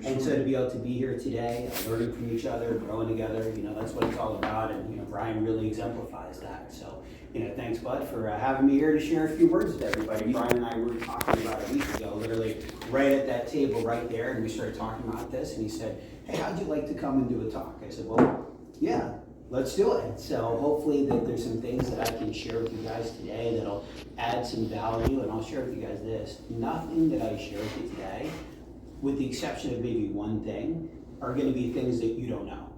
And so to be able to be here today, learning from each other, growing together, that's what it's all about. And, Brian really exemplifies that. So, thanks, Bud, for having me here to share a few words with everybody. Brian and I were talking about a week ago, literally right at that table right there, and we started talking about this, and he said, hey, how'd you like to come and do a talk? I said, well, yeah, let's do it. So hopefully that there's some things that I can share with you guys today that'll add some value, and I'll share with you guys this. Nothing that I share with you today, with the exception of maybe one thing, are going to be things that you don't know.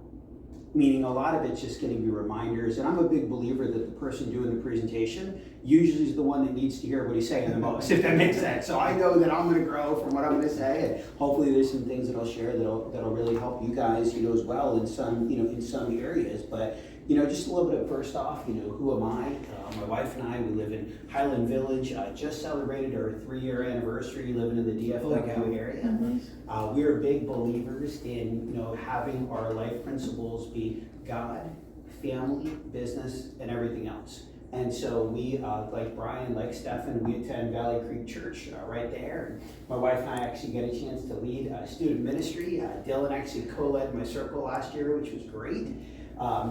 Meaning a lot of it's just going to be reminders, and I'm a big believer that the person doing the presentation usually is the one that needs to hear what he's saying the most, if that makes sense. So I know that I'm going to grow from what I'm going to say, and hopefully there's some things that I'll share that'll really help you guys, as well in some, in some areas. But just a little bit of first off, who am I? My wife and I, we live in Highland Village. Just celebrated our 3-year anniversary living in the DFW area. Mm-hmm. We are big believers in, having our life principles be God, family, business, and everything else. And so we, like Brian, like Stefan, we attend Valley Creek Church right there. My wife and I actually get a chance to lead student ministry. Dylan actually co-led my circle last year, which was great.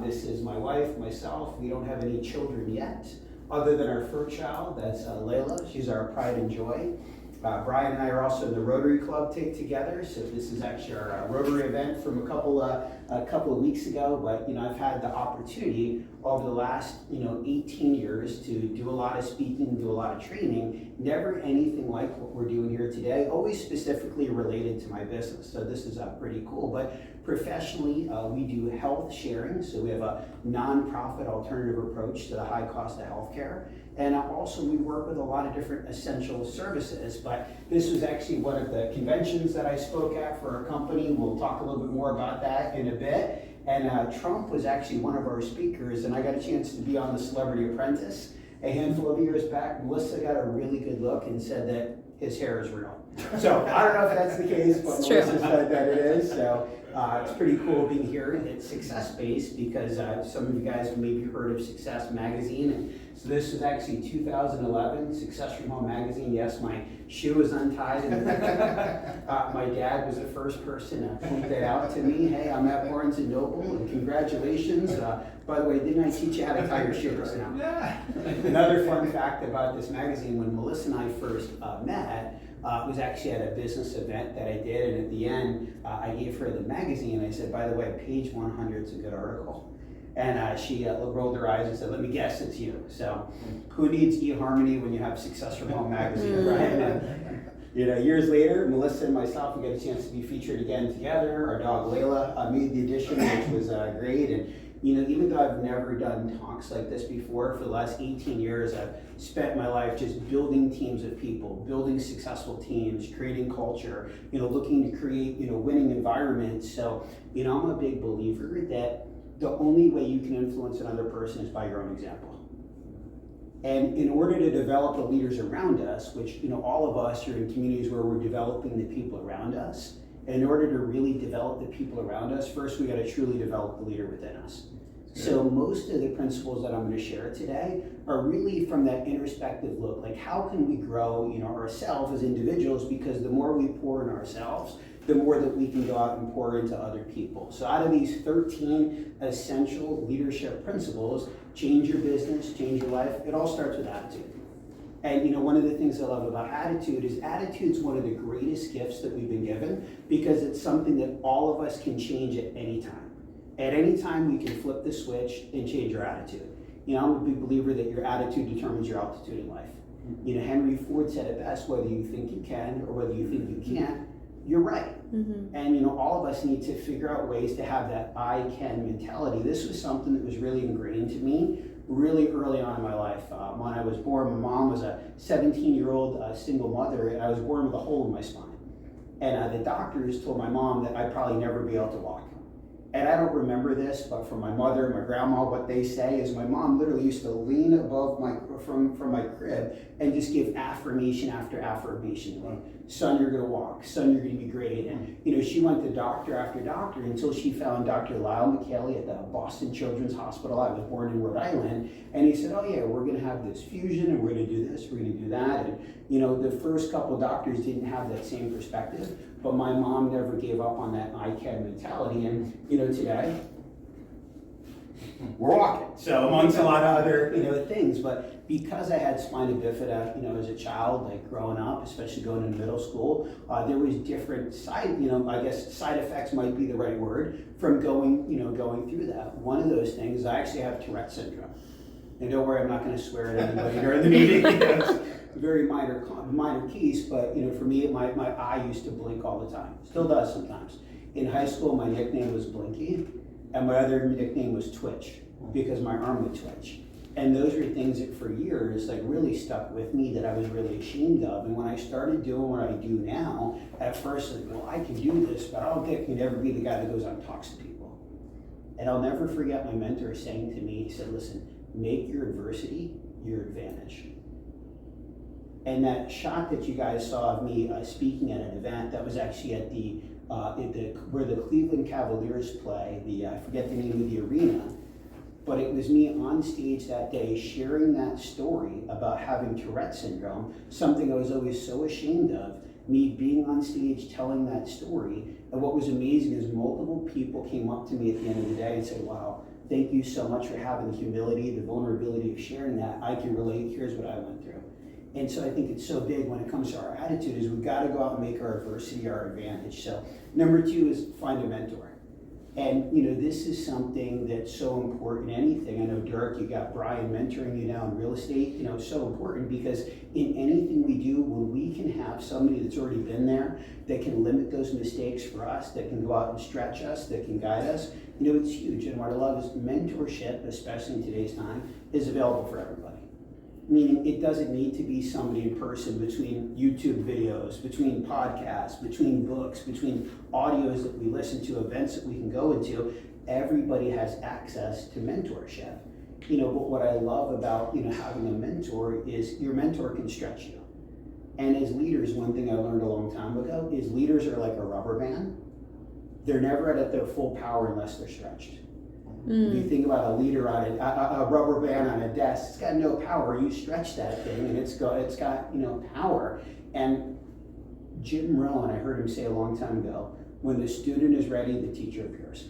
This is my wife, myself. We don't have any children yet, other than our first child. That's Layla. She's our pride and joy. Brian and I are also in the Rotary Club together. So this is actually our Rotary event from a couple of weeks ago. But I've had the opportunity over the last 18 years to do a lot of speaking, do a lot of training. Never anything like what we're doing here today. Always specifically related to my business. So this is pretty cool. But professionally, we do health sharing. So we have a nonprofit alternative approach to the high cost of healthcare. And also we work with a lot of different essential services, but this was actually one of the conventions that I spoke at for our company. We'll talk a little bit more about that in a bit. And Trump was actually one of our speakers, and I got a chance to be on The Celebrity Apprentice a handful of years back. Melissa got a really good look and said that his hair is real. So I don't know if that's the case, but Melissa said that it is. So it's pretty cool being here. It's success-based because some of you guys have maybe heard of Success Magazine. And so this was actually 2011, Success from Home Magazine. Yes, my shoe is untied. And my dad was the first person to point that out to me. Hey, I'm at Barnes & Noble, and congratulations. By the way, didn't I teach you how to tie your shoes? Yeah. Another fun fact about this magazine, when Melissa and I first met, was actually at a business event that I did, and at the end, I gave her the magazine. I said, by the way, page 100 is a good article. And she rolled her eyes and said, let me guess, it's you. So who needs eHarmony when you have Success from Home Magazine, right? And, years later, Melissa and myself, we got a chance to be featured again together. Our dog Layla made the addition, which was great. And even though I've never done talks like this before, for the last 18 years, I've spent my life just building teams of people, building successful teams, creating culture, looking to create, winning environments. So, I'm a big believer that the only way you can influence another person is by your own example. And in order to develop the leaders around us, which, all of us are in communities where we're developing the people around us, and in order to really develop the people around us, first we got to truly develop the leader within us. So most of the principles that I'm going to share today are really from that introspective look, like how can we grow, ourselves as individuals, because the more we pour in ourselves, the more that we can go out and pour into other people. So out of these 13 essential leadership principles, change your business, change your life, it all starts with attitude. And one of the things I love about attitude is attitude's one of the greatest gifts that we've been given, because it's something that all of us can change at any time. At any time, we can flip the switch and change your attitude. I'm a big believer that your attitude determines your altitude in life. Henry Ford said it best, whether you think you can or whether you think you can't, you're right. Mm-hmm. And all of us need to figure out ways to have that I can mentality. This was something that was really ingrained to me really early on in my life. When I was born, my mom was a 17-year-old single mother, and I was born with a hole in my spine. And the doctors told my mom that I'd probably never be able to walk. And I don't remember this, but from my mother, my grandma, what they say is my mom literally used to lean above from my crib and just give affirmation after affirmation. Like, son, you're gonna walk. Son, you're gonna be great. And she went to doctor after doctor until she found Dr. Lyle McKelly at the Boston Children's Hospital. I was born in Rhode Island. And he said, oh yeah, we're gonna have this fusion, and we're gonna do this, we're gonna do that. And the first couple doctors didn't have that same perspective. but my mom never gave up on that ICAD mentality. And, today, we're walking. So amongst a lot of other, things, but because I had spina bifida, as a child, like growing up, especially going into middle school, there was different side effects might be the right word from going through that. One of those things, I actually have Tourette syndrome. And don't worry, I'm not going to swear at anybody during the meeting. It's very minor case, but for me, my eye used to blink all the time. Still does sometimes. In high school, my nickname was Blinky, and my other nickname was Twitch because my arm would twitch. And those were things that for years really stuck with me that I was really ashamed of. And when I started doing what I do now, at first I can do this, but I don't think I can ever be the guy that goes out and talks to people. And I'll never forget my mentor saying to me, he said, listen, make your adversity your advantage. And that shot that you guys saw of me speaking at an event, that was actually at where the Cleveland Cavaliers play, I forget the name of the arena, but it was me on stage that day sharing that story about having Tourette syndrome, something I was always so ashamed of, me being on stage telling that story. And what was amazing is multiple people came up to me at the end of the day and said, wow, thank you so much for having the humility, the vulnerability of sharing that. I can relate, here's what I went through. And so I think it's so big when it comes to our attitude is we've got to go out and make our adversity our advantage. So number 2 is find a mentor. And this is something that's so important in anything. I know, Dirk, you got Brian mentoring you now in real estate. So important because in anything we do, when we can have somebody that's already been there, that can limit those mistakes for us, that can go out and stretch us, that can guide us, it's huge. And what I love is mentorship, especially in today's time, is available for everybody. Meaning it doesn't need to be somebody in person between YouTube videos, between podcasts, between books, between audios that we listen to, events that we can go into. Everybody has access to mentorship. But what I love about, having a mentor is your mentor can stretch you. And as leaders, one thing I learned a long time ago is leaders are like a rubber band. They're never at their full power unless they're stretched. If you think about a leader on a rubber band on a desk, it's got no power. You stretch that thing and it's got power. And Jim Rohn, I heard him say a long time ago, when the student is ready, the teacher appears.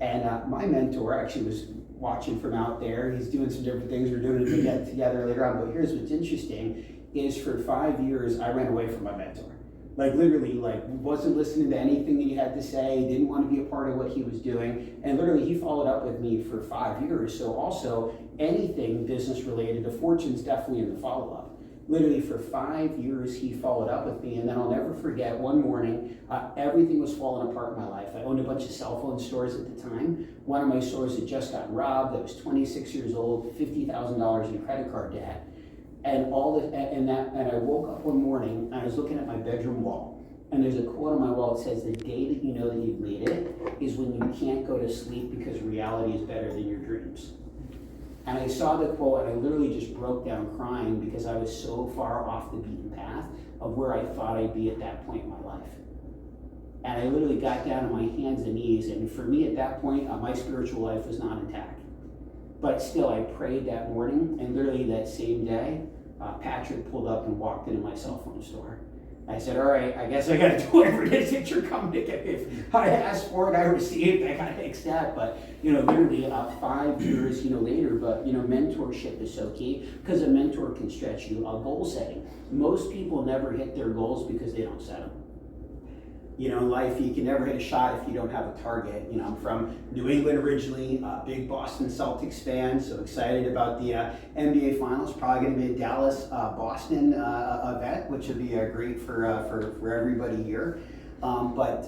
And my mentor actually was watching from out there. He's doing some different things. We're doing it together later on. But here's what's interesting is for 5 years, I ran away from my mentor. Literally, wasn't listening to anything that he had to say, didn't want to be a part of what he was doing. And literally, he followed up with me for 5 years. So also, anything business related, the fortune's definitely in the follow-up. Literally, for 5 years, he followed up with me. And then I'll never forget, one morning, everything was falling apart in my life. I owned a bunch of cell phone stores at the time. One of my stores had just gotten robbed. I was 26 years old, $50,000 in credit card debt. And I woke up one morning and I was looking at my bedroom wall, and there's a quote on my wall that says, the day that you know that you've made it is when you can't go to sleep because reality is better than your dreams. And I saw the quote and I literally just broke down crying because I was so far off the beaten path of where I thought I'd be at that point in my life. And I literally got down on my hands and knees, and for me at that point, my spiritual life was not intact. But still, I prayed that morning, and literally that same day, Patrick pulled up and walked into my cell phone store. I said, all right, I guess I got to do whatever it is that you're coming to get me. If I asked for it, I received, I got to accept. But, literally 5 years, later, but, mentorship is so key because a mentor can stretch you. Goal setting. Most people never hit their goals because they don't set them. In life, you can never hit a shot if you don't have a target. I'm from New England originally, big Boston Celtics fan, so excited about the NBA Finals. Probably going to be a Dallas-Boston event, which would be great for everybody here. But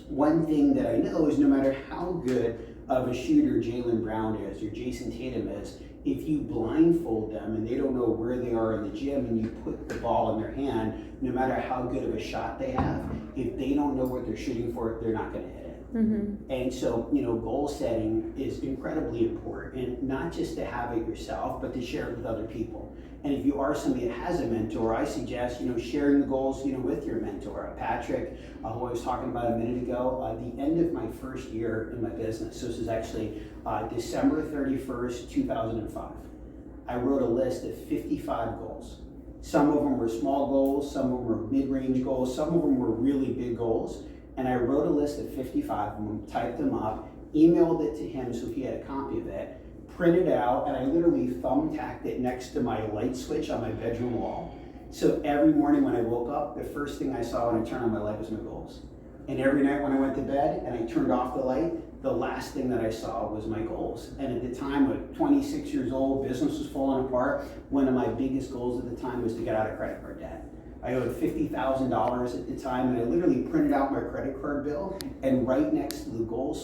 one thing that I know is no matter how good of a shooter Jaylen Brown is or Jason Tatum is, if you blindfold them and they don't know where they are in the gym and you put the ball in their hand, no matter how good of a shot they have, if they don't know what they're shooting for, they're not going to hit it. And so, goal setting is incredibly important, not just to have it yourself, but to share it with other people. And if you are somebody that has a mentor, I suggest, sharing the goals, with your mentor. Patrick, who I was talking about a minute ago, the end of my first year in my business, so this is actually December 31st, 2005, I wrote a list of 55 goals. Some of them were small goals, some of them were mid-range goals, some of them were really big goals. And I wrote a list of 55 of them, typed them up, emailed it to him so he had a copy of it, printed it out, and I literally thumbtacked it next to my light switch on my bedroom wall. So every morning when I woke up, the first thing I saw when I turned on my light was my goals. And every night when I went to bed and I turned off the light, the last thing that I saw was my goals. And at the time, at 26 years old, business was falling apart. One of my biggest goals at the time was to get out of credit card debt. I owed $50,000 at the time, and I literally printed out my credit card bill, and right next to the goal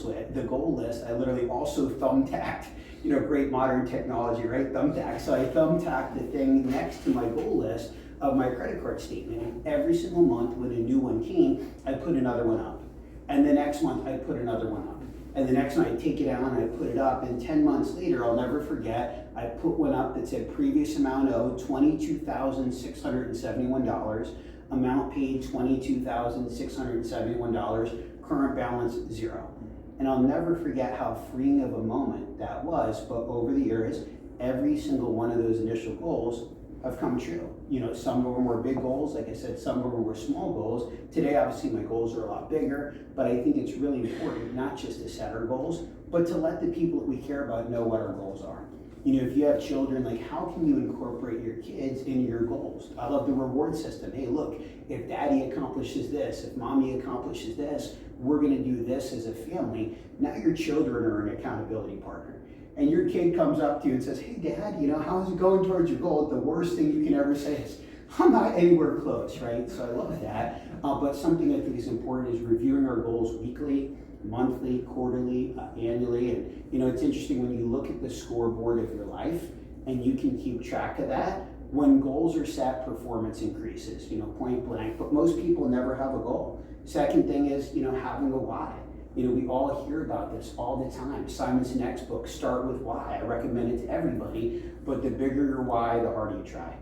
list, I literally also thumbtacked, great modern technology, right? Thumbtack. So I thumbtacked the thing next to my goal list of my credit card statement. And every single month when a new one came, I put another one up. And the next month I put another one up. And the next one I take it down and I put it up. And 10 months later, I'll never forget, I put one up that said previous amount owed, $22,671. Amount paid, $22,671. Current balance, 0. And I'll never forget how freeing of a moment that was. But over the years, every single one of those initial goals have come true. Some of them were big goals. Like I said, some of them were small goals. Today, obviously, my goals are a lot bigger, but I think it's really important not just to set our goals, but to let the people that we care about know what our goals are. If you have children, like, how can you incorporate your kids into your goals? I love the reward system. Hey, look, if daddy accomplishes this, if mommy accomplishes this, we're gonna do this as a family. Now your children are an accountability partner. And your kid comes up to you and says, hey dad, how's it going towards your goal? The worst thing you can ever say is, I'm not anywhere close, right? So I love that. But something I think is important is reviewing our goals weekly, monthly, quarterly, annually. And it's interesting when you look at the scoreboard of your life and you can keep track of that. When goals are set, performance increases, point blank. But most people never have a goal. Second thing is, having a why. We all hear about this all the time. Simon Sinek's book, Start With Why. I recommend it to everybody, but the bigger your why, the harder you try.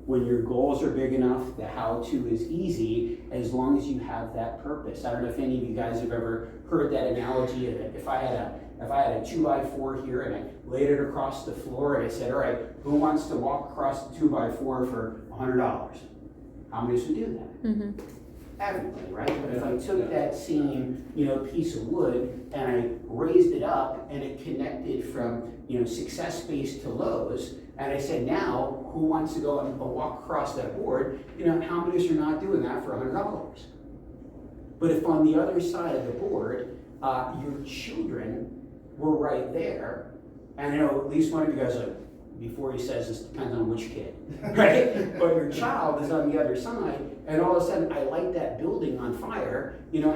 When your goals are big enough, the how-to is easy as long as you have that purpose. I don't know if any of you guys have ever heard that analogy. If I had a 2x4 here and I laid it across the floor and I said, all right, who wants to walk across the 2x4 for $100? How many would do that? Mm-hmm. Everybody, right? But if I took that same, piece of wood and I raised it up and it connected from, success base to lows, and I said, now, who wants to go and walk across that board? How many are not doing that for $100? But if on the other side of the board, your children were right there, and I know at least one of you guys are, before he says this depends on which kid, right? But your child is on the other side, and all of a sudden I light that building on fire.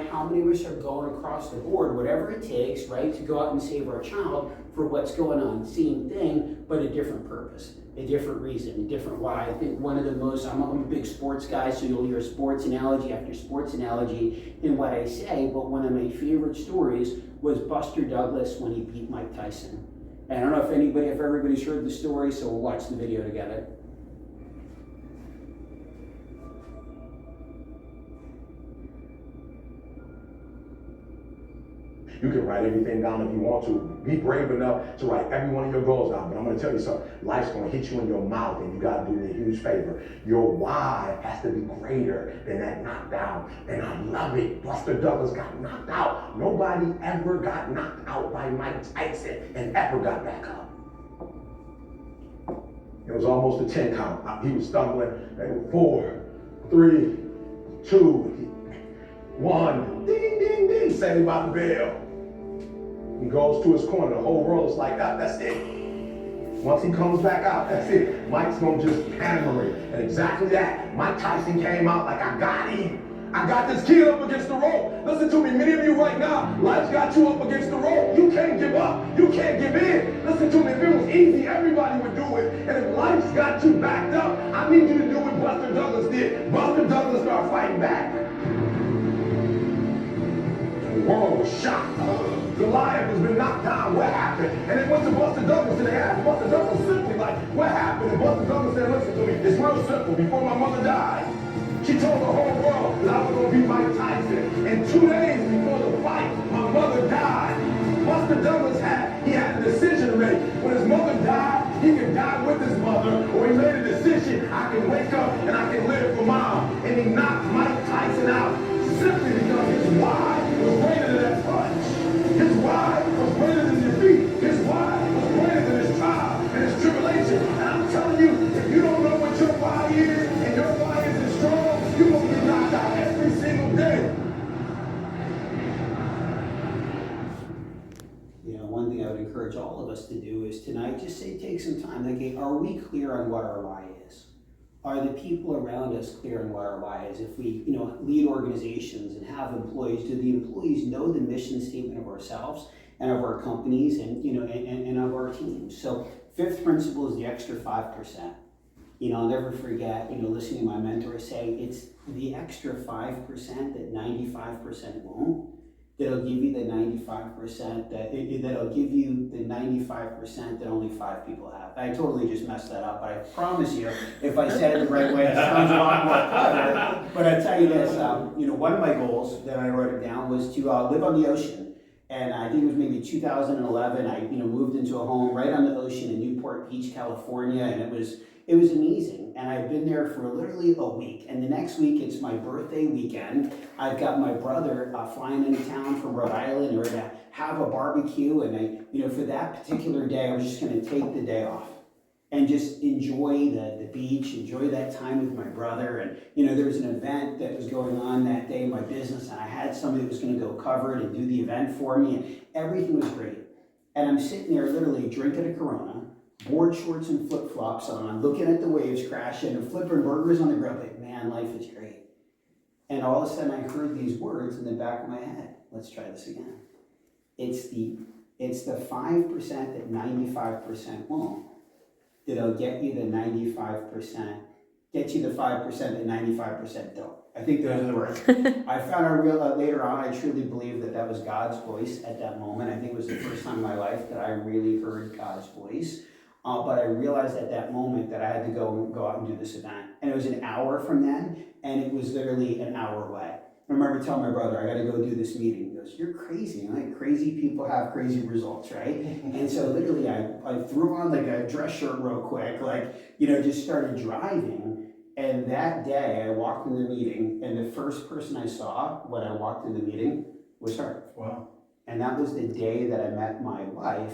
How many of us are going across the board, whatever it takes, right, to go out and save our child for what's going on? Same thing, but a different purpose, a different reason, a different why. I think one of the most, I'm a big sports guy, so you'll hear sports analogy after sports analogy in what I say, but one of my favorite stories was Buster Douglas when he beat Mike Tyson. And I don't know if everybody's heard the story, so we'll watch the video together. You can write everything down if you want to. Be brave enough to write every one of your goals down. But I'm going to tell you something. Life's going to hit you in your mouth, and you got to do me a huge favor. Your why has to be greater than that knockdown. And I love it. Buster Douglas got knocked out. Nobody ever got knocked out by Mike Tyson and ever got back up. It was almost a 10 count. He was stumbling. 4, 3, 2, 1. Ding, ding, ding. Saved by the bell. He goes to his corner. The whole world's like, that's it. Once he comes back out, that's it. Mike's going to just hammer it. And exactly that. Mike Tyson came out like, I got him. I got this kid up against the rope. Listen to me, many of you right now, life's got you up against the rope. You can't give up. You can't give in. Listen to me, if it was easy, everybody would do it. And if life's got you backed up, I need you to do what Buster Douglas did. Buster Douglas started fighting back. The world was shocked. Goliath has been knocked down. What happened? And they went to Buster Douglas and they asked Buster Douglas simply like, what happened? And Buster Douglas said, listen to me, it's real simple. Before my mother died, she told the whole world that I was going to be Mike Tyson. And 2 days before the fight, my mother died. Buster Douglas had a decision to make. When his mother died, he could die with his mother, or he made a decision, I can wake us to do is tonight, just say, take some time. Like, are we clear on what our why is? Are the people around us clear on what our why is? If we, lead organizations and have employees, do the employees know the mission statement of ourselves and of our companies and, and of our teams? So fifth principle is the extra 5%. I'll never forget, listening to my mentor say, it's the extra 5% that 95% won't, that'll give you the 95% that'll give you the 95% that only 5 people have. I totally just messed that up, but I promise you, if I said it the right way, it sounds a lot more clever. But I tell you this, one of my goals that I wrote it down was to live on the ocean. And I think it was maybe 2011. I moved into a home right on the ocean in Newport Beach, California, and it was amazing. And I've been there for literally a week. And the next week, it's my birthday weekend. I've got my brother flying into town from Rhode Island. We're gonna have a barbecue. And for that particular day, I was just gonna take the day off and just enjoy the beach, enjoy that time with my brother. And there was an event that was going on that day in my business, and I had somebody that was gonna go cover it and do the event for me, and everything was great. And I'm sitting there literally drinking a Corona, board shorts and flip-flops on, looking at the waves crashing and flipping burgers on the grill. Like, man, life is great. And all of a sudden I heard these words in the back of my head. Let's try this again. It's the 5% that 95% won't, that'll get you the 95%, get you the 5% that 95% don't. I think those are the words. I found out later on, I truly believe that was God's voice at that moment. I think it was the first time in my life that I really heard God's voice. But I realized at that moment that I had to go out and do this event. And it was an hour from then, and it was literally an hour away. I remember telling my brother, I gotta go do this meeting. He goes, you're crazy. Like, crazy people have crazy results, right? And so literally I threw on like a dress shirt real quick, just started driving. And that day I walked in the meeting, and the first person I saw when I walked in the meeting was her. Wow. And that was the day that I met my wife.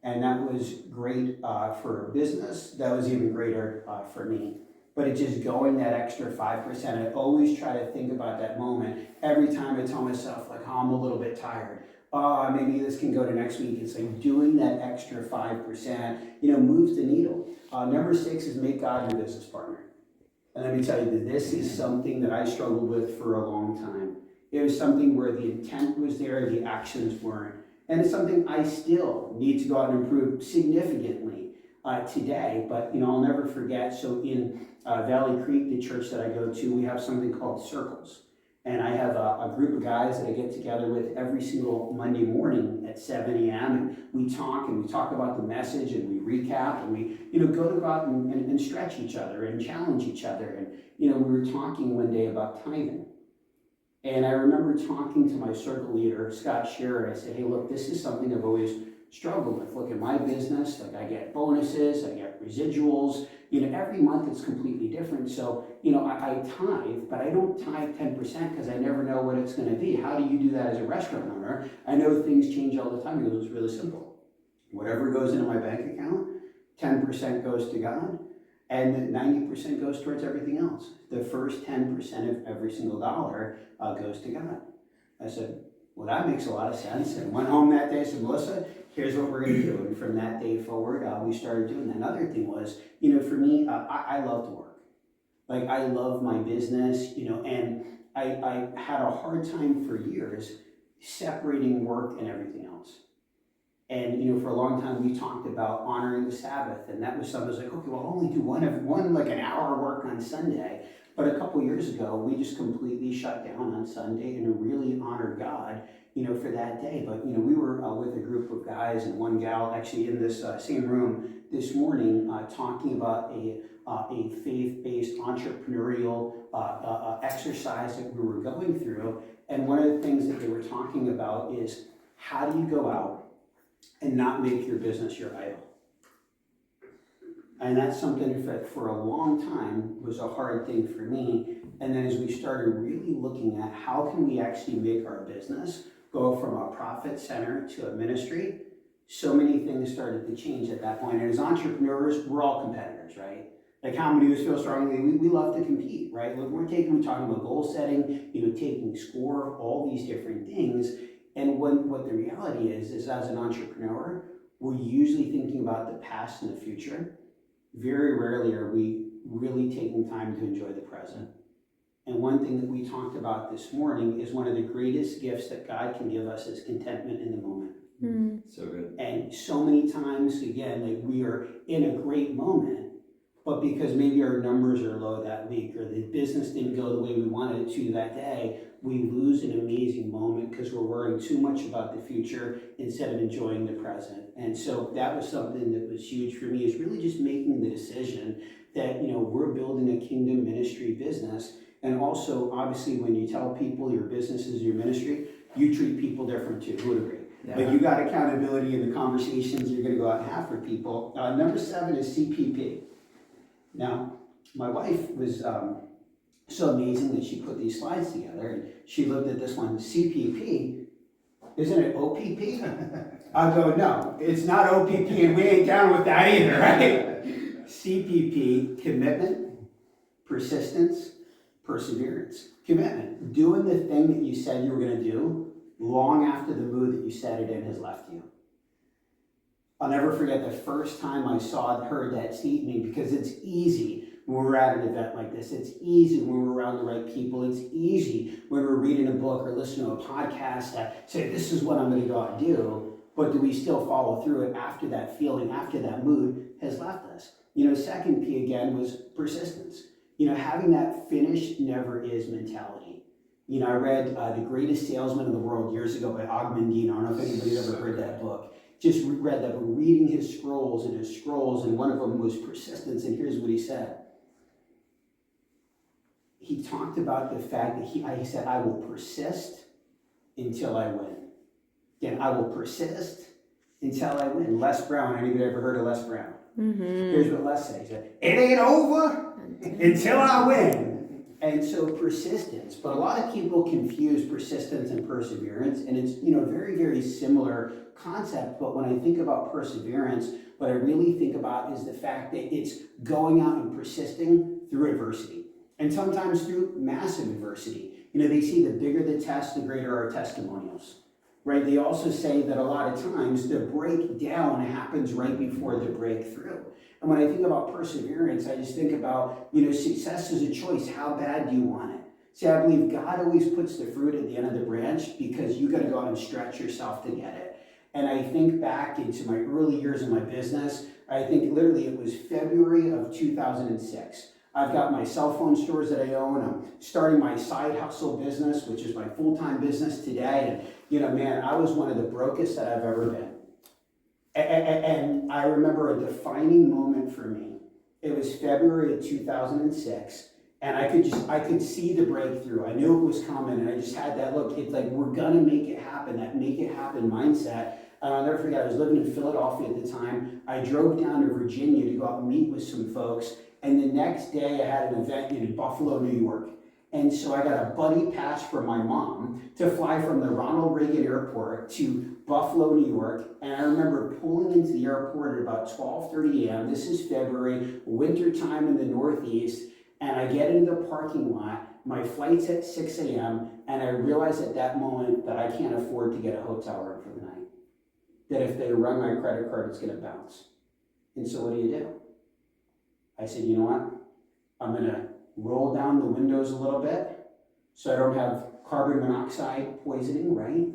And that was great for business. That was even greater for me. But it's just going that extra 5%. I always try to think about that moment. Every time I tell myself, like, oh, I'm a little bit tired. Oh, maybe this can go to next week. It's like doing that extra 5%, moves the needle. Number 6 is make God your business partner. And let me tell you that this is something that I struggled with for a long time. It was something where the intent was there, the actions weren't. And it's something I still need to go out and improve significantly today. But, I'll never forget. So in Valley Creek, the church that I go to, we have something called Circles. And I have a group of guys that I get together with every single Monday morning at 7 a.m. And we talk about the message, and we recap, and we, go out and stretch each other and challenge each other. And, we were talking one day about tithing. And I remember talking to my circle leader, Scott Shearer. I said, hey, look, this is something I've always struggled with. Look at my business, like I get bonuses, I get residuals, every month it's completely different. So, I tithe, but I don't tithe 10% because I never know what it's going to be. How do you do that as a restaurant owner? I know things change all the time. It was really simple. Whatever goes into my bank account, 10% goes to God, and 90% goes towards everything else. The first 10% of every single dollar goes to God. I said, well, that makes a lot of sense. And went home that day and said, Melissa, here's what we're going to do. And from that day forward, we started doing that. Another thing was, for me, I love to work. Like, I love my business, and I had a hard time for years separating work and everything else. And, for a long time, we talked about honoring the Sabbath. And that was something that was like, okay, well, I'll only do one like an hour work on Sunday. But a couple years ago, we just completely shut down on Sunday and really honored God, for that day. But, we were with a group of guys and one gal actually in this same room this morning talking about a faith-based entrepreneurial exercise that we were going through. And one of the things that they were talking about is, how do you go out and not make your business your idol? And that's something that for a long time was a hard thing for me. And then as we started really looking at how can we actually make our business go from a profit center to a ministry, so many things started to change at that point. And as entrepreneurs, we're all competitors, right? Like, how many of us feel strongly? We love to compete, right? We're talking about goal setting, taking score, all these different things. And what the reality is as an entrepreneur, we're usually thinking about the past and the future. Very rarely are we really taking time to enjoy the present. And one thing that we talked about this morning is one of the greatest gifts that God can give us is contentment in the moment. So good. And so many times, again, like we are in a great moment, but because maybe our numbers are low that week or the business didn't go the way we wanted it to that day, we lose an amazing moment because we're worrying too much about the future instead of enjoying the present. And so that was something that was huge for me, is really just making the decision that, we're building a kingdom ministry business. And also, obviously, when you tell people your business is your ministry, you treat people different too. Who would agree? Yeah. But you got accountability in the conversations you're going to go out and have for people. Number 7 is CPP. Now, my wife was so amazing that she put these slides together, and she looked at this one, CPP. Isn't it OPP? I go, no, it's not OPP, and we ain't down with that either, right? CPP, commitment, persistence, perseverance. Commitment, doing the thing that you said you were going to do long after the mood that you said it in has left you. I'll never forget the first time I heard that statement, because it's easy when we're at an event like this. It's easy when we're around the right people. It's easy when we're reading a book or listening to a podcast that say, this is what I'm going to go out and do. But do we still follow through it after that feeling, after that mood has left us? Second P again was persistence. Having that finish never is mentality. I read The Greatest Salesman in the World years ago by Og Mandino. I don't know if anybody's ever heard that book. Just read that, but reading his scrolls, and one of them was persistence, and here's what he said. He talked about the fact that he said, I will persist until I win. Again, I will persist until I win. Les Brown, anybody ever heard of Les Brown? Mm-hmm. Here's what Les said. He said, it ain't over until I win. And so persistence, but a lot of people confuse persistence and perseverance, and it's, very, very similar concept. But when I think about perseverance, what I really think about is the fact that it's going out and persisting through adversity, and sometimes through massive adversity. They see the bigger the test, the greater our testimonials, right? They also say that a lot of times the breakdown happens right before the breakthrough. And when I think about perseverance, I just think about, success is a choice. How bad do you want it? See, I believe God always puts the fruit at the end of the branch because you got to go out and stretch yourself to get it. And I think back into my early years in my business, I think literally it was February of 2006. I've got my cell phone stores that I own. I'm starting my side hustle business, which is my full-time business today. And, man, I was one of the brokest that I've ever been. And I remember a defining moment for me. It was February of 2006, and I could see the breakthrough. I knew it was coming, and I just had that look. It's like, we're gonna make it happen, that make it happen mindset. And I'll never forget, I was living in Philadelphia at the time. I drove down to Virginia to go out and meet with some folks, and the next day I had an event in Buffalo, New York. And so I got a buddy pass from my mom to fly from the Ronald Reagan Airport to Buffalo, New York. And I remember pulling into the airport at about 12:30 a.m. This is February, winter time in the Northeast. And I get into the parking lot. My flight's at 6 a.m. And I realize at that moment that I can't afford to get a hotel room for the night. That if they run my credit card, it's going to bounce. And so what do? I said, you know what? I'm going to roll down the windows a little bit so I don't have carbon monoxide poisoning, right?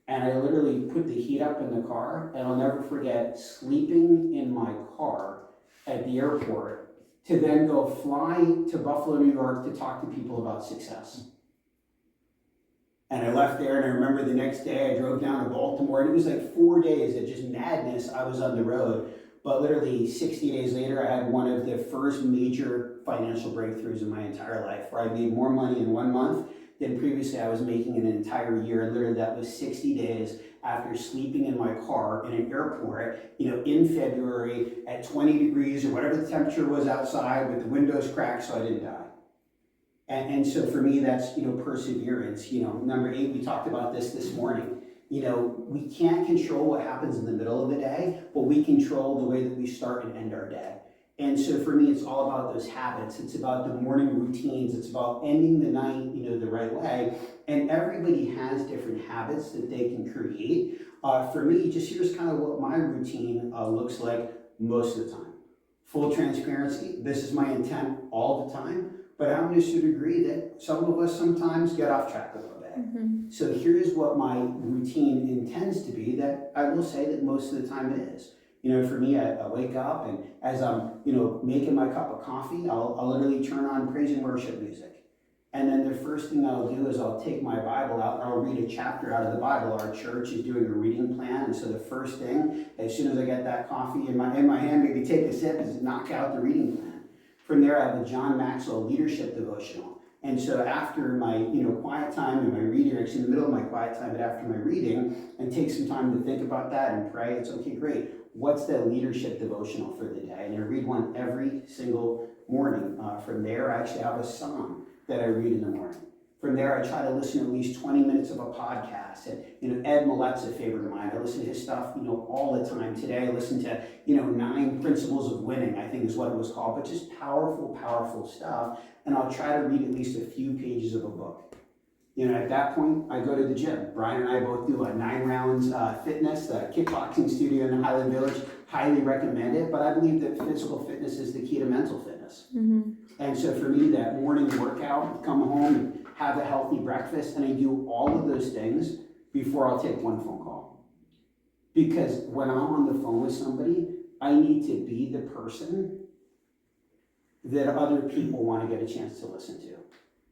And I literally put the heat up in the car, and I'll never forget sleeping in my car at the airport to then go fly to Buffalo, New York to talk to people about success. And I left there, and I remember the next day I drove down to Baltimore, and it was like 4 days of just madness. I was on the road. But literally 60 days later, I had one of the first major financial breakthroughs in my entire life, where I made more money in 1 month than previously I was making in an entire year. And literally that was 60 days after sleeping in my car in an airport, in February at 20 degrees or whatever the temperature was outside with the windows cracked so I didn't die. And so for me, that's, perseverance. Number 8, we talked about this morning. We can't control what happens in the middle of the day, but we control the way that we start and end our day. And so for me, it's all about those habits. It's about the morning routines. It's about ending the night, the right way. And everybody has different habits that they can create. For me, just here's kind of what my routine looks like most of the time. Full transparency, this is my intent all the time, but I'm just to agree that some of us sometimes get off track a little bit. So here's what my routine intends to be, that I will say that most of the time it is. You know, for me, I wake up, and as I'm, making my cup of coffee, I'll literally turn on praise and worship music. And then the first thing I'll do is I'll take my Bible out, I'll read a chapter out of the Bible. Our church is doing a reading plan, and so the first thing, as soon as I get that coffee in my hand, maybe take a sip, is knock out the reading plan. From there, I have a John Maxwell leadership devotional. And so after my, quiet time and my reading, or actually in the middle of my quiet time, but after my reading, and take some time to think about that and pray, it's okay, great. What's the leadership devotional for the day? And I read one every single morning. From there, I actually have a psalm that I read in the morning. From there, I try to listen to at least 20 minutes of a podcast. And, Ed Millett's a favorite of mine. I listen to his stuff, all the time. Today, I listened to, 9 Principles of Winning, I think is what it was called, but just powerful, powerful stuff. And I'll try to read at least a few pages of a book. At that point, I go to the gym. Brian and I both do a 9 rounds fitness, the kickboxing studio in Highland Village. Highly recommend it, but I believe that physical fitness is the key to mental fitness. And so for me, that morning workout, come home and have a healthy breakfast, and I do all of those things before I'll take one phone call. Because when I'm on the phone with somebody, I need to be the person that other people want to get a chance to listen to.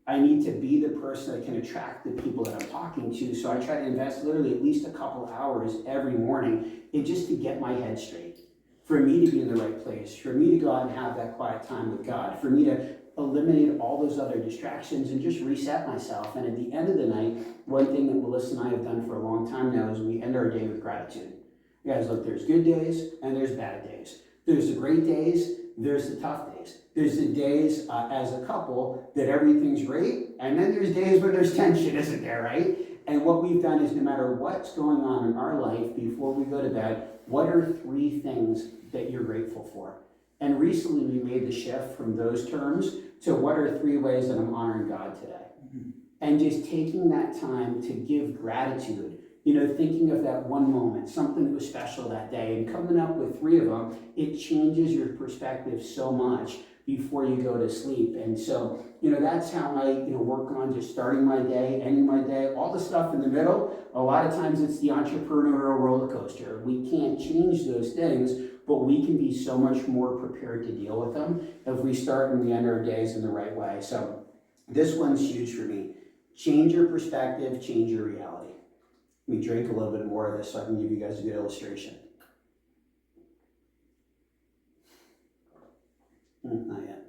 I need to be the person that can attract the people that I'm talking to, so I try to invest literally at least a couple hours every morning in just to get my head straight, for me to be in the right place, for me to go out and have that quiet time with God, for me to eliminate all those other distractions and just reset myself. And at the end of the night, one thing that Melissa and I have done for a long time now is we end our day with gratitude. Guys, look, there's good days and there's bad days. There's the great days, there's the tough days. There's the days as a couple that everything's great, and then there's days where there's tension, isn't there, right? And what we've done is no matter what's going on in our life, before we go to bed, what are 3 things that you're grateful for? And recently we made the shift from those terms to what are 3 ways that I'm honoring God today? And just taking that time to give gratitude, thinking of that one moment, something that was special that day, and coming up with 3 of them, it changes your perspective so much before you go to sleep. And so, that's how I, work on just starting my day, ending my day, all the stuff in the middle. A lot of times it's the entrepreneurial roller coaster. We can't change those things, but we can be so much more prepared to deal with them if we start and we end our days in the right way. So this one's huge for me. Change your perspective, change your reality. Let me drink a little bit more of this so I can give you guys a good illustration. Not yet.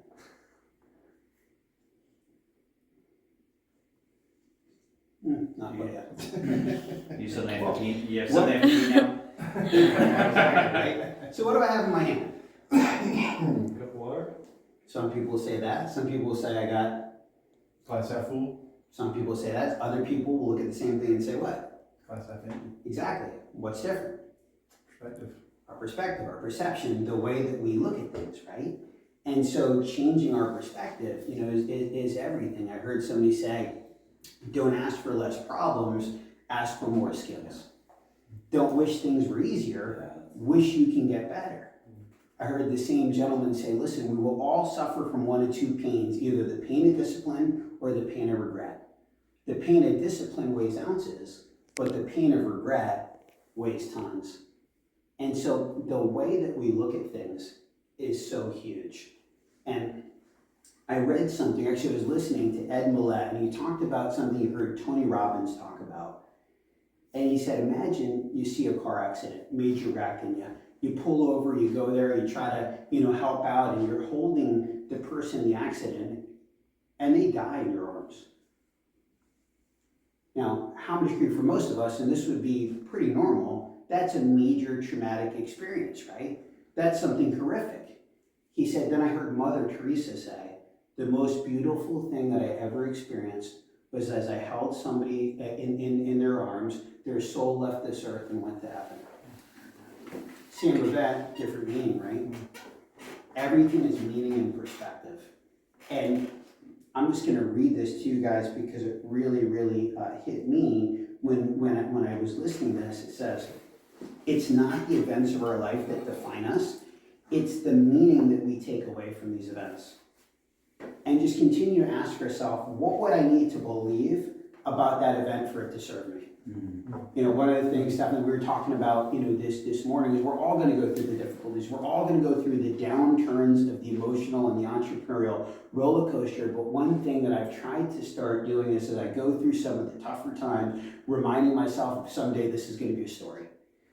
Not yet. You suddenly have to eat. You have suddenly have to eat now. Exactly, right? So what do I have in my hand? Cup of water? Some people say that. Some people say I got. Glass half full? Some people say that. Other people will look at the same thing and say what? Glass half empty. Exactly. What's different? Perspective. Our perspective, our perception, the way that we look at things, right? And so changing our perspective, is everything. I heard somebody say, don't ask for less problems, ask for more skills. Don't wish things were easier, wish you can get better. I heard the same gentleman say, listen, we will all suffer from 1 of 2 pains, either the pain of discipline or the pain of regret. The pain of discipline weighs ounces, but the pain of regret weighs tons. And so the way that we look at things is so huge. And I read something, actually I was listening to Ed Millett, and he talked about something you heard Tony Robbins talk about. And he said, imagine you see a car accident, major wreck, and you pull over, you go there, you try to, help out, and you're holding the person in the accident, and they die in your arms. Now, how much grief for most of us, and this would be pretty normal, that's a major traumatic experience, right? That's something horrific. He said, then I heard Mother Teresa say, the most beautiful thing that I ever experienced was as I held somebody in their arms, their soul left this earth and went to heaven. Same with that, different meaning, right? Everything is meaning and perspective. And I'm just gonna read this to you guys because it really, really hit me when I was listening to this. It says, it's not the events of our life that define us, it's the meaning that we take away from these events. And just continue to ask yourself, what would I need to believe about that event for it to serve me? You know, one of the things, Stephanie, we were talking about, you know, this morning is we're all going to go through the difficulties. We're all going to go through the downturns of the emotional and the entrepreneurial roller coaster. But one thing that I've tried to start doing is as I go through some of the tougher times, reminding myself someday this is going to be a story.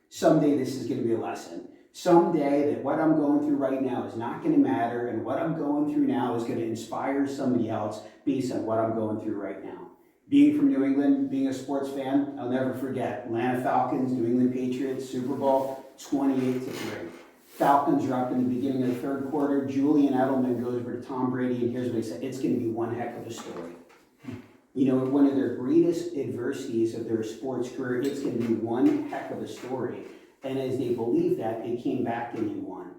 Someday this is going to be a lesson. Someday that what I'm going through right now is not going to matter, and what I'm going through now is going to inspire somebody else based on what I'm going through right now. Being from New England, being a sports fan, I'll never forget Atlanta Falcons, New England Patriots, Super Bowl 28-3. Falcons are up in the beginning of the third quarter. Julian Edelman goes over to Tom Brady, and here's what he said: it's going to be one heck of a story. You know, one of their greatest adversities of their sports career, it's going to be one heck of a story. And as they believed that, they came back and they won.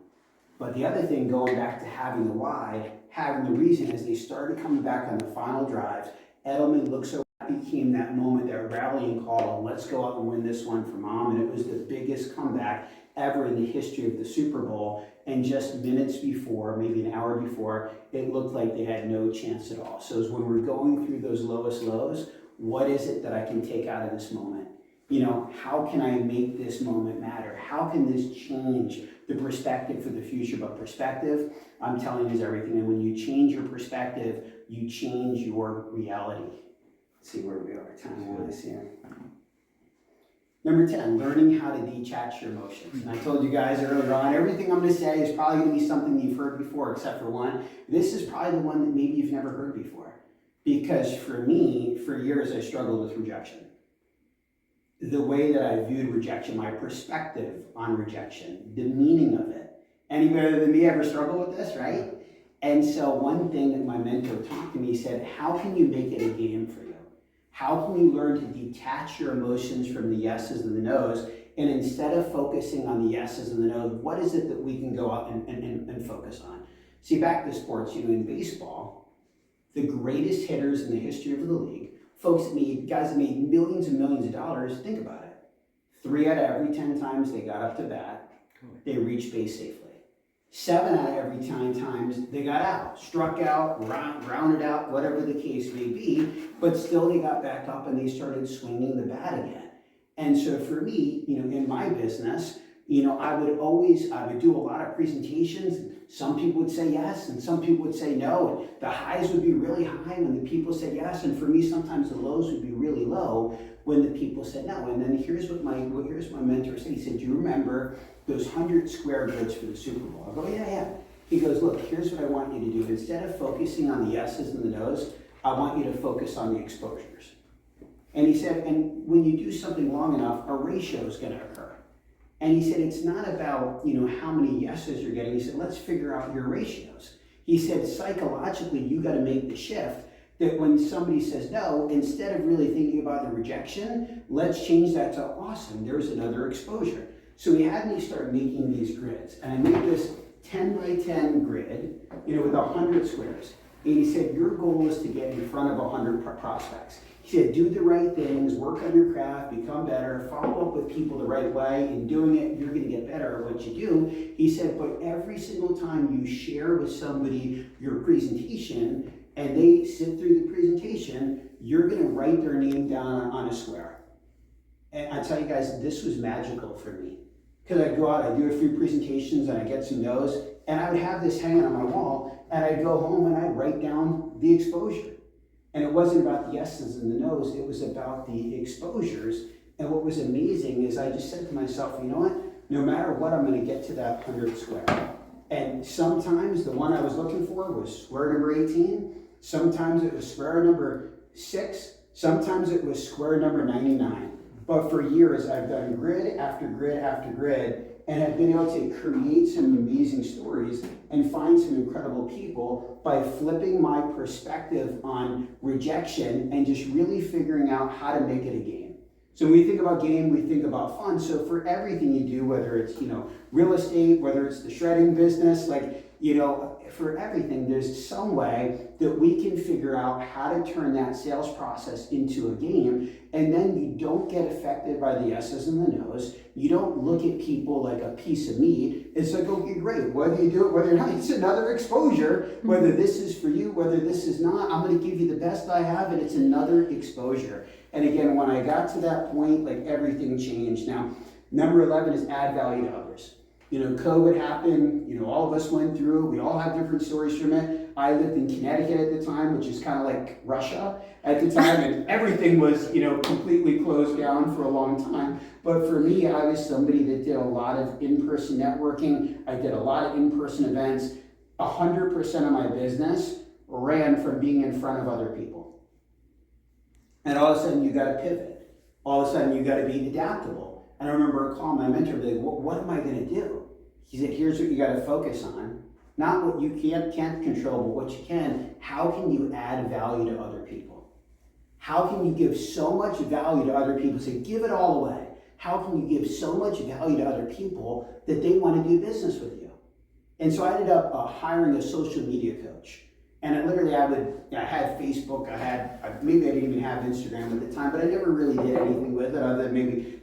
But the other thing, going back to having the why, having the reason, as they started coming back on the final drives, Edelman looked so became that moment, that rallying call, and let's go out and win this one for Mom. And it was the biggest comeback ever in the history of the Super Bowl. And just minutes before, maybe an hour before, it looked like they had no chance at all. So as when we're going through those lowest lows, what is it that I can take out of this moment? You know, how can I make this moment matter? How can this change the perspective for the future? But perspective, I'm telling you, is everything. And when you change your perspective, you change your reality. Let's see where we are. Time-wise here. Number 10, learning how to detach your emotions. And I told you guys earlier on, everything I'm going to say is probably going to be something you've heard before, except for one. This is probably the one that maybe you've never heard before. Because for me, for years, I struggled with rejection. The way that I viewed rejection, my perspective on rejection, the meaning of it. Anybody other than me ever struggle with this, right? And so one thing that my mentor taught to me, he said, how can you make it a game for you? How can you learn to detach your emotions from the yeses and the nos, and instead of focusing on the yeses and the nos, what is it that we can go out and focus on? See, back to sports, you know, in baseball, the greatest hitters in the history of the league, guys that made millions and millions of dollars, think about it. 3 out of every 10 times they got up to bat, they reached base safely. 7 out of every 10 times they got out, struck out, rounded out, whatever the case may be, but still they got back up and they started swinging the bat again. And so for me, you know, in my business, you know, I would do a lot of presentations. Some people would say yes, and some people would say no. And the highs would be really high when the people said yes, and for me, sometimes the lows would be really low when the people said no. And then here's my mentor said. He said, "Do you remember those 100 square grids for the Super Bowl?" I go, yeah. He goes, "Look, here's what I want you to do. Instead of focusing on the yeses and the nos, I want you to focus on the exposures." And he said, and when you do something long enough, a ratio is going to occur. And he said, it's not about, you know, how many yeses you're getting. He said, let's figure out your ratios. He said, psychologically, you got to make the shift that when somebody says no, instead of really thinking about the rejection, let's change that to awesome, there's another exposure. So he had me start making these grids. And I made this 10 by 10 grid, you know, with 100 squares. And he said, your goal is to get in front of 100 prospects. He said, do the right things, work on your craft, become better, follow up with people the right way. In doing it, you're going to get better at what you do. He said, but every single time you share with somebody your presentation and they sit through the presentation, you're going to write their name down on a square. And I tell you guys, this was magical for me. Because I'd go out, I'd do a few presentations, and I'd get some no's, and I would have this hanging on my wall, and I'd go home and I'd write down the exposure. And it wasn't about the yeses and the nos, it was about the exposures. And what was amazing is I just said to myself, you know what? No matter what, I'm going to get to that 100 square. And sometimes the one I was looking for was square number 18. Sometimes it was square number 6. Sometimes it was square number 99. But for years, I've done grid after grid after grid, and have been able to create some amazing stories and find some incredible people by flipping my perspective on rejection and just really figuring out how to make it a game. So when we think about game, we think about fun. So for everything you do, whether it's, you know, real estate, whether it's the shredding business, like you know, for everything, there's some way that we can figure out how to turn that sales process into a game, and then you don't get affected by the yeses and the nos. You don't look at people like a piece of meat. It's like, okay, great, whether you do it, whether or not, it's another exposure, whether this is for you, whether this is not, I'm gonna give you the best I have, and it's another exposure. And again, when I got to that point, like everything changed. Now, number 11 is add value to others. You know, COVID happened, you know, all of us went through it. We all have different stories from it. I lived in Connecticut at the time, which is kind of like Russia at the time, and everything was, you know, completely closed down for a long time. But for me, I was somebody that did a lot of in-person networking. I did a lot of in-person events. 100% of my business ran from being in front of other people. And all of a sudden, you got to pivot. All of a sudden, you got to be adaptable. And I remember calling my mentor, like, what am I going to do? He said, here's what you got to focus on. Not what you can't control, but what you can. How can you add value to other people? How can you give so much value to other people? Say, give it all away. How can you give so much value to other people that they want to do business with you? And so I ended up hiring a social media coach. And I had Facebook, maybe I didn't even have Instagram at the time, but I never really did anything with it other than maybe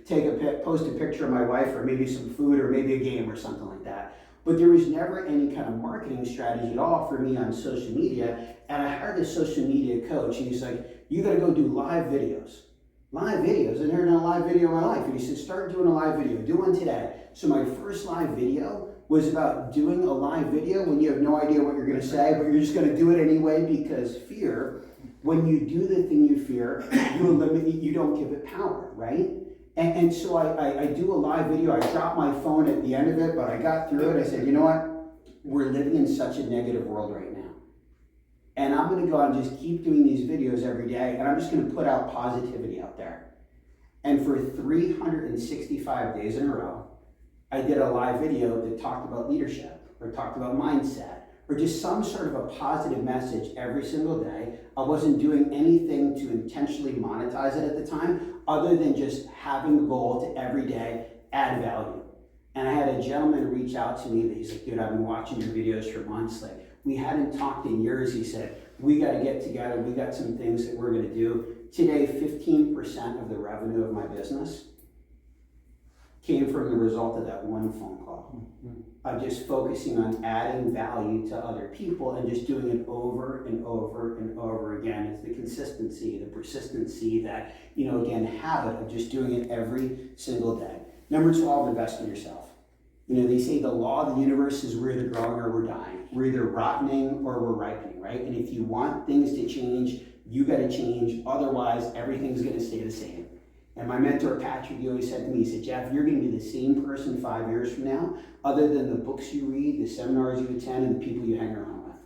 post a picture of my wife or maybe some food or maybe a game or something like that. But there was never any kind of marketing strategy at all for me on social media. And I hired a social media coach, and he's like, you gotta go do live videos. Live videos, I've never done a live video in my life. And he said, start doing a live video, do one today. So my first live video was about doing a live video when you have no idea what you're gonna say, but you're just gonna do it anyway because fear, when you do the thing you fear, you don't give it power, right? And so I do a live video, I dropped my phone at the end of it, but I got through it. I said, you know what? We're living in such a negative world right now. And I'm gonna go out and just keep doing these videos every day, and I'm just gonna put out positivity out there. And for 365 days in a row, I did a live video that talked about leadership, or talked about mindset, or just some sort of a positive message every single day. I wasn't doing anything to intentionally monetize it at the time, other than just having a goal to every day add value. And I had a gentleman reach out to me that he's like, dude, I've been watching your videos for months. Like, we hadn't talked in years. He said, we got to get together. We got some things that we're going to do. Today, 15% of the revenue of my business came from the result of that one phone call. Of just focusing on adding value to other people and just doing it over and over and over again. It's the consistency, the persistency, that, you know, again, habit of just doing it every single day. Number 12, invest in yourself. You know, they say the law of the universe is we're either growing or we're dying. We're either rottening or we're ripening, right? And if you want things to change, you got to change. Otherwise, everything's going to stay the same. And my mentor, Patrick, he always said to me, he said, Jeff, you're going to be the same person 5 years from now, other than the books you read, the seminars you attend, and the people you hang around with.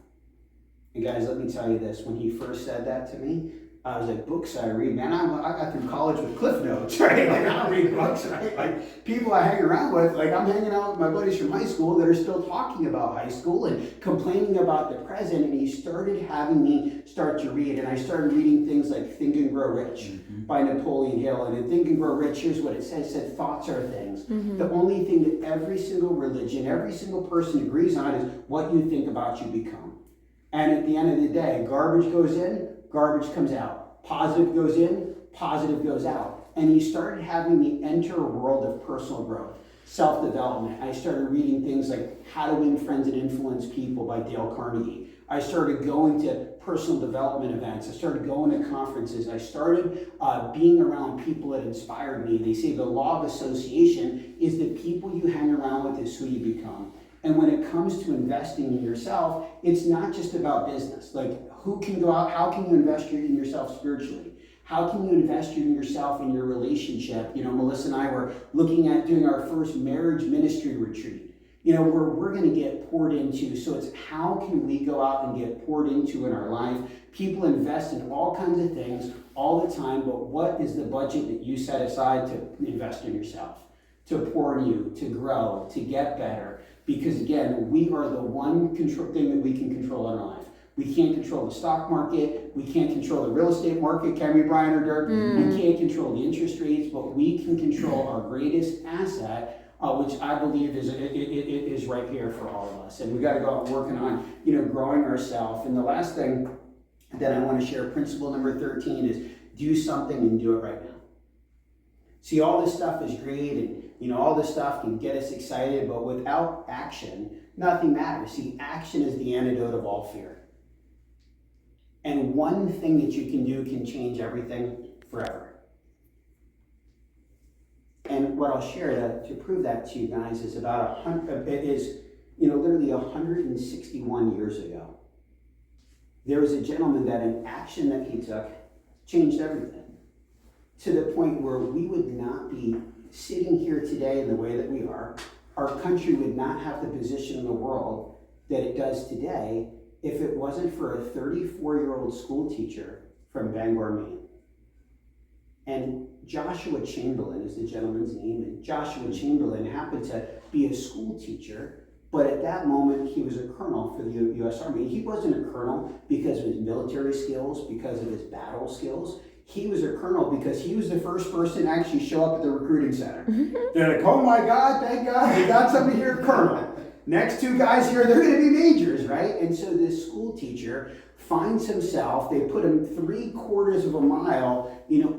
And guys, let me tell you this. When he first said that to me, I was like, books I read, man, I got through college with Cliff Notes, right? Like, I don't read books, right? Like, people I hang around with, like, I'm hanging out with my buddies from high school that are still talking about high school and complaining about the present. And he started having me start to read. And I started reading things like Think and Grow Rich by Napoleon Hill. And in Think and Grow Rich, here's what it said. It said, thoughts are things. The only thing that every single religion, every single person agrees on is what you think about, you become. And at the end of the day, garbage goes in, garbage comes out. Positive goes in, positive goes out. And he started having me enter a world of personal growth, self-development. I started reading things like How to Win Friends and Influence People by Dale Carnegie. I started going to personal development events. I started going to conferences. I started being around people that inspired me. They say the law of association is that people you hang around with is who you become. And when it comes to investing in yourself, it's not just about business. Like, who can go out? How can you invest in yourself spiritually? How can you invest in yourself in your relationship? You know, Melissa and I were looking at doing our first marriage ministry retreat, you know, where we're going to get poured into. So it's how can we go out and get poured into in our life? People invest in all kinds of things all the time, but what is the budget that you set aside to invest in yourself, to pour in you, to grow, to get better? Because again, we are the one thing that we can control in our life. We can't control the stock market. We can't control the real estate market, can we, Brian or Dirk? We can't control the interest rates, but we can control our greatest asset, which I believe is right here for all of us. And we got to go out working on, growing ourselves. And the last thing that I want to share, principle number 13, is do something and do it right now. See, all this stuff is great, and all this stuff can get us excited, but without action, nothing matters. See, action is the antidote of all fear. And one thing that you can do can change everything forever. And what I'll share to prove that to you guys is literally 161 years ago. There was a gentleman that an action that he took changed everything. To the point where we would not be sitting here today in the way that we are. Our country would not have the position in the world that it does today if it wasn't for a 34-year-old school teacher from Bangor, Maine. And Joshua Chamberlain is the gentleman's name, and Joshua Chamberlain happened to be a school teacher, but at that moment he was a colonel for the U.S. Army. He wasn't a colonel because of his military skills, because of his battle skills. He was a colonel because he was the first person to actually show up at the recruiting center. They're like, oh my God, thank God, we got somebody here, colonel. Next two guys here, they're gonna be majors, right? And so this school teacher finds himself, they put him 3/4 of a mile,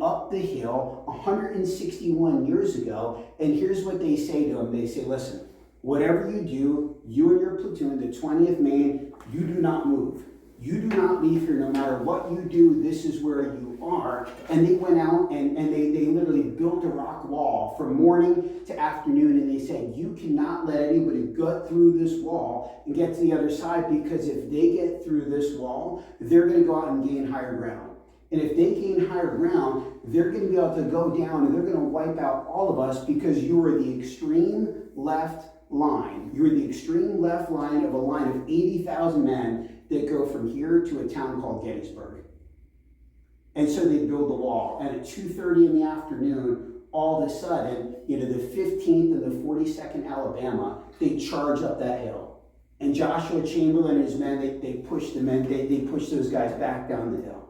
up the hill 161 years ago. And here's what they say to him. They say, listen, whatever you do, you and your platoon, the 20th Maine, you do not move. You do not leave here. No matter what you do, this is where you are. And they went out and they literally built a rock wall from morning to afternoon. And they said, you cannot let anybody gut through this wall and get to the other side, because if they get through this wall, they're going to go out and gain higher ground. And if they gain higher ground, they're going to be able to go down and they're going to wipe out all of us, because you are the extreme left line. You're the extreme left line of a line of 80,000 men that go from here to a town called Gettysburg. And so they build the wall. And at 2:30 in the afternoon, all of a sudden, the 15th and the 42nd Alabama, they charge up that hill. And Joshua Chamberlain and his men, they pushed the men, they pushed those guys back down the hill.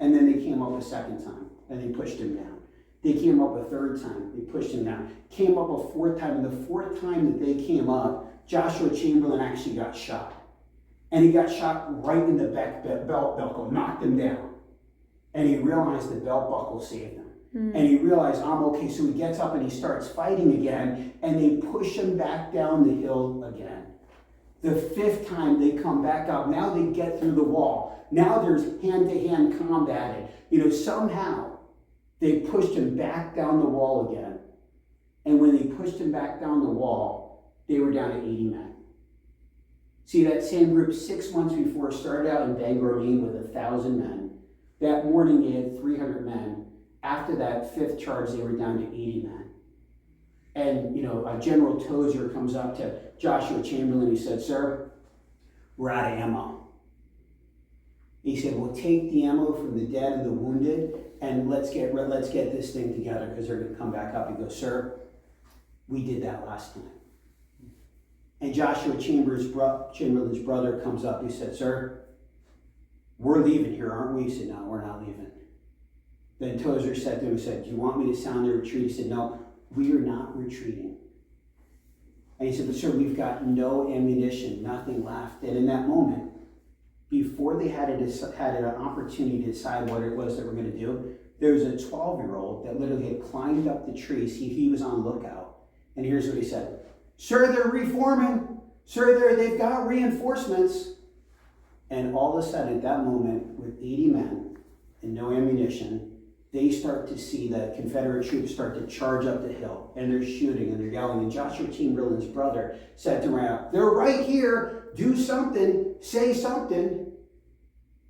And then they came up a second time, and they pushed him down. They came up a third time, they pushed him down. Came up a fourth time, and the fourth time that they came up, Joshua Chamberlain actually got shot. And he got shot right in the belt buckle, knocked him down. And he realized the belt buckle saved him. And he realized, I'm okay. So he gets up and he starts fighting again, and they push him back down the hill again. The fifth time they come back up, now they get through the wall. Now there's hand-to-hand combat. Somehow they pushed him back down the wall again. And when they pushed him back down the wall, they were down to 80 men. See, that same group 6 months before started out in Bangor, Maine with 1,000 men. That morning they had 300 men. After that fifth charge, they were down to 80 men. And, General Tozer comes up to Joshua Chamberlain. He said, sir, we're out of ammo. He said, we'll take the ammo from the dead and the wounded, and let's get this thing together, because they're going to come back up. He goes, sir, we did that last time. And Joshua Chamberlain's brother comes up. He said, sir, we're leaving here, aren't we? He said, no, we're not leaving. Then Tozer said to him, do you want me to sound the retreat? He said, no, we are not retreating. And he said, but sir, we've got no ammunition, nothing left. And in that moment, before they had an opportunity to decide what it was that we're going to do, there was a 12-year-old that literally had climbed up the trees. He was on lookout. And here's what he said. Sir, they're reforming. Sir, they've got reinforcements. And all of a sudden, at that moment, with 80 men and no ammunition, they start to see the Confederate troops start to charge up the hill. And they're shooting and they're yelling. And Joshua Chamberlain's brother said to him, they're right here. Do something. Say something.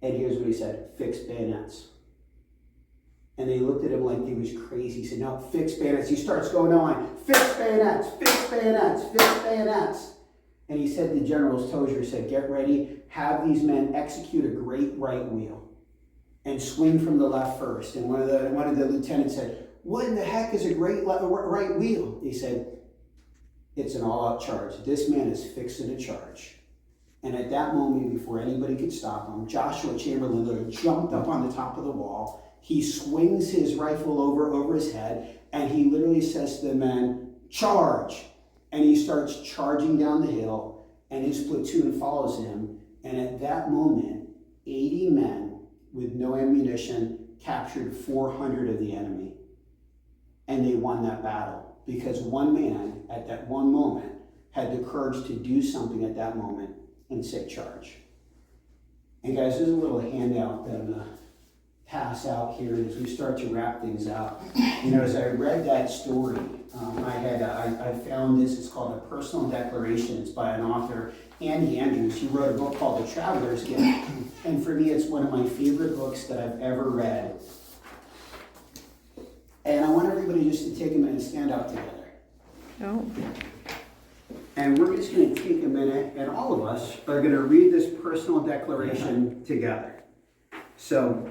And here's what he said. Fix bayonets. And they looked at him like he was crazy. He said, no, fix bayonets. He starts going on, fix bayonets, fix bayonets, fix bayonets. And he said to General Tozer, said, get ready, have these men execute a great right wheel and swing from the left first. And one of the lieutenants said, what in the heck is a great right wheel? He said, it's an all-out charge. This man is fixing a charge. And at that moment, before anybody could stop him, Joshua Chamberlain literally jumped up on the top of the wall. He swings his rifle over his head, and he literally says to the men, charge. And he starts charging down the hill, and his platoon follows him. And at that moment, 80 men with no ammunition captured 400 of the enemy. And they won that battle because one man at that one moment had the courage to do something at that moment and say charge. And guys, there's a little handout that I'm gonna pass out here as we start to wrap things out. You know, as I read that story, I found this. It's called A Personal Declaration. It's by an author, Andy Andrews. He wrote a book called The Traveler's Gift, and for me, it's one of my favorite books that I've ever read. And I want everybody just to take a minute and stand up together. Oh. And we're just going to take a minute, and all of us are going to read this personal declaration together. So,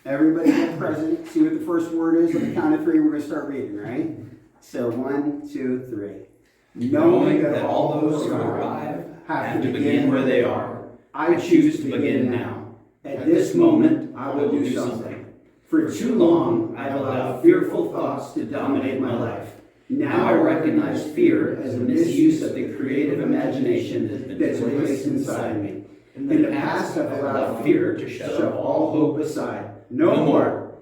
everybody get present. See what the first word is. On the count of three, we're going to start reading, right? So, 1, 2, 3. Knowing that all those who arrive have to begin where they are, I choose to begin now. At this moment, I will do something. For too long, I've allowed fearful thoughts to dominate my life. Now I recognize fear as a misuse of the creative imagination that's been placed inside me. In the past, I've allowed fear to shove all hope aside. No more.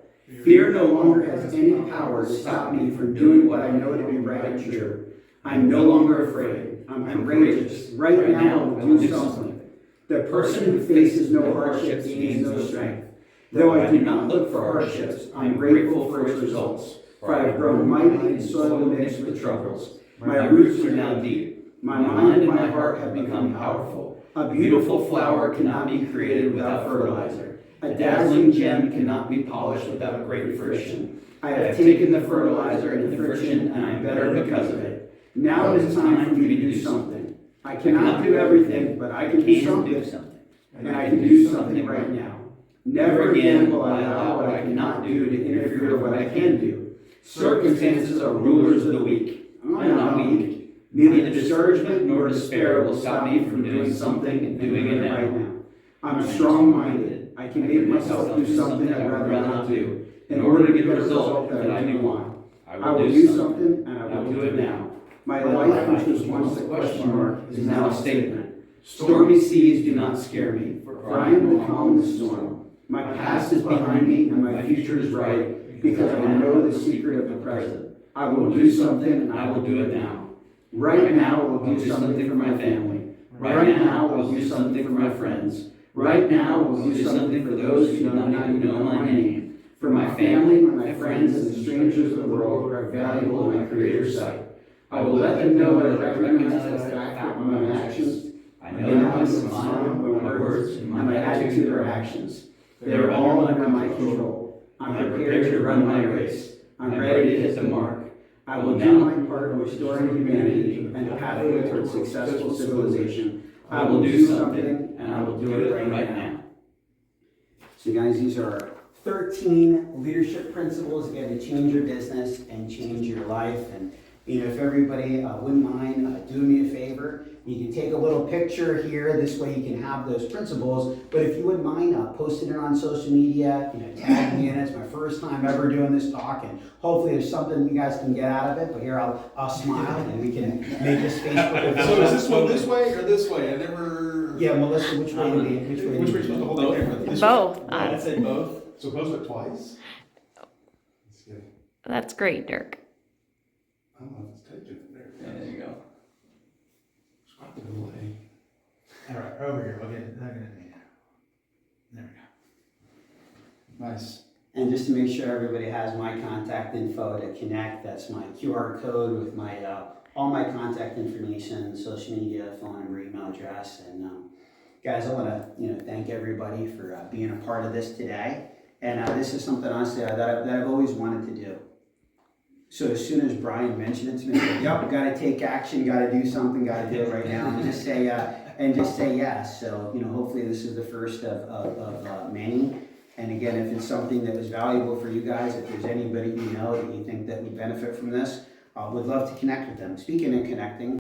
Fear no longer has any power to stop me from doing what I know to be right and true. I'm no longer afraid. I'm courageous. Right now, I will do something. The person who faces no hardships gains no strength. Though I do not look for hardships, I am grateful for its results. For I have grown mighty in soil mixed with troubles. My roots are now deep. My mind and my heart have become powerful. A beautiful flower cannot be created without fertilizer. A dazzling gem cannot be polished without great friction. I have taken the fertilizer and the friction, and I am better because of it. Now it is time for me to do something. I cannot do everything, but I can do something. And I can do something right now. Never again will I allow what I cannot do to interfere with what I can do. Circumstances are rulers of the weak. I'm not weak. Neither discouragement nor despair will stop me from doing something and doing it right now. I'm strong-minded. I can make myself do something I'd rather not do in order to get the result that I do want. I will do something, and I will do it now. My life, which was once a question mark, is now a statement. Stormy seas do not scare me, for I am the calm in the storm. My past is behind me, and my future is bright, because I know the secret of the present. I will do something, and I will do it now. Right now, I will do something for my family. Right now, I will do something for my friends. Right now, I will do something for those who do not even know my name. For my family, my friends, and the strangers of the world who are valuable in my Creator's sight. I will let them know that I recognize that I act on my actions. I know how to smile when my words and my attitude or actions. They are all under my control. I'm prepared to run my race. I'm ready to hit the mark. I will do my part in restoring humanity and a pathway towards successful civilization. I will do something, and I will do it right now. So guys, these are our 13 leadership principles, again, to change your business and change your life. And you know, if everybody wouldn't mind doing me a favor, you can take a little picture here. This way you can have those principles. But if you wouldn't mind posting it on social media, you know, tag me in it. It's my first time ever doing this talk, and hopefully there's something you guys can get out of it. But here I'll smile, and we can make this Facebook event. So is this one this way or this way? I never. Yeah, Melissa, which way to be? Which way? Which way are you supposed to hold the camera? This Both. way? I'd say both. So post it twice? Let's see. That's great, Dirk. I don't know if it's taken. There you go. It's quite the delay. All right, over here. Okay, there we go. Nice. And just to make sure everybody has my contact info to connect, that's my QR code with my all my contact information, social media, phone number, email address. And guys, I want to thank everybody for being a part of this today. And this is something honestly that I've always wanted to do. So as soon as Brian mentioned it to me, I said, yep, got to take action, got to do something, got to do it right now, and just say yes. So hopefully this is the first of many. And again, if it's something that was valuable for you guys, if there's anybody you know that you think that would benefit from this, would love to connect with them. Speaking of connecting,